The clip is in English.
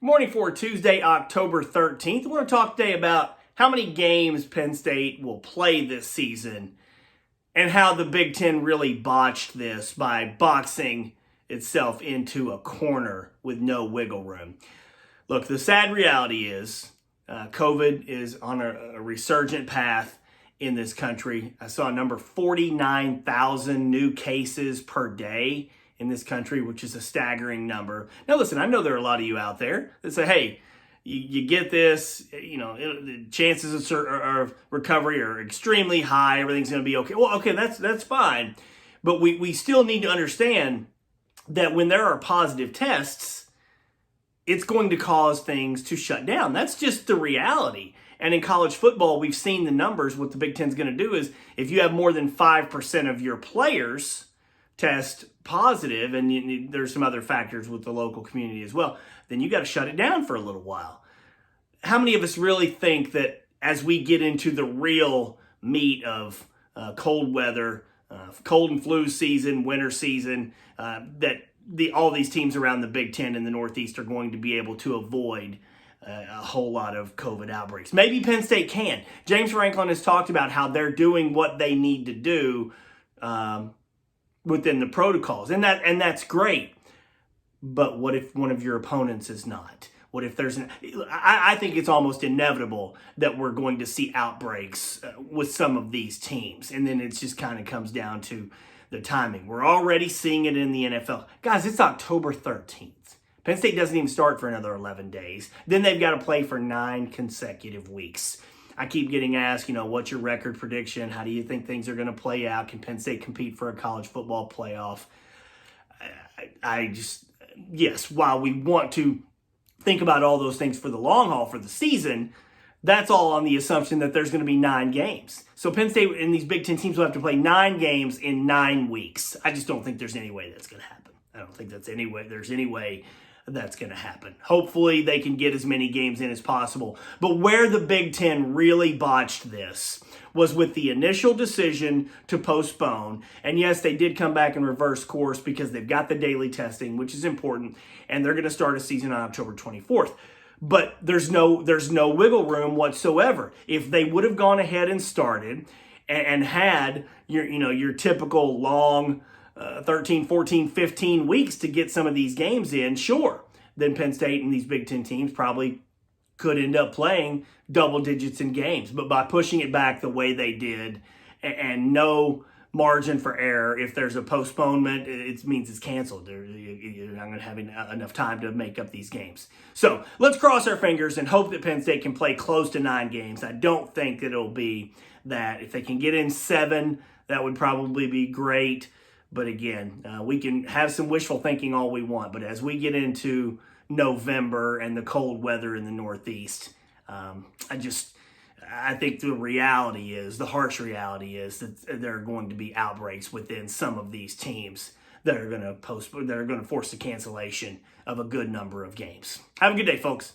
Morning for Tuesday, October 13th. I want to talk today about how many games Penn State will play this season and how the Big Ten really botched this by boxing itself into a corner with no wiggle room. Look, the sad reality is COVID is on a resurgent path in this country. I saw a number 49,000 new cases per day in this country, which is a staggering number. Now, listen, I know there are a lot of you out there that say, hey, you get this, the chances of recovery are extremely high. Everything's going to be okay. Well, okay, that's fine. But we still need to understand that when there are positive tests, it's going to cause things to shut down. That's just the reality. And in college football, we've seen the numbers. What the Big Ten's going to do is if you have more than 5% of your players test positive, and there's some other factors with the local community as well, then you got to shut it down for a little while. How many of us really think that as we get into the real meat of cold weather, cold and flu season, winter season, that all these teams around the Big Ten in the Northeast are going to be able to avoid a whole lot of COVID outbreaks? Maybe Penn State can. James Franklin has talked about how they're doing what they need to do within the protocols, and that's great. But what if one of your opponents is not? What if there's I think it's almost inevitable that we're going to see outbreaks with some of these teams, and then it just kind of comes down to the timing. We're already seeing it in the NFL. Guys, it's October 13th. Penn State doesn't even start for another 11 days. Then they've got to play for 9 consecutive weeks. I keep getting asked, what's your record prediction? How do you think things are going to play out? Can Penn State compete for a college football playoff? Yes, while we want to think about all those things for the long haul for the season, that's all on the assumption that there's going to be 9 games. So Penn State and these Big Ten teams will have to play 9 games in 9 weeks. I just don't think there's any way that's going to happen. I don't think there's any way that's going to happen. Hopefully they can get as many games in as possible. But where the Big Ten really botched this was with the initial decision to postpone. And yes, they did come back and reverse course because they've got the daily testing, which is important, and they're going to start a season on October 24th. But there's no wiggle room whatsoever. If they would have gone ahead and started and had your typical long 13, 14, 15 weeks to get some of these games in, sure, then Penn State and these Big Ten teams probably could end up playing double digits in games. But by pushing it back the way they did and no margin for error, if there's a postponement, it means it's canceled. You're not going to have enough time to make up these games. So let's cross our fingers and hope that Penn State can play close to 9 games. I don't think that it'll be that. If they can get in 7, that would probably be great. But again, we can have some wishful thinking all we want. But as we get into November and the cold weather in the Northeast, I think the harsh reality is that there are going to be outbreaks within some of these teams that are going to force the cancellation of a good number of games. Have a good day, folks.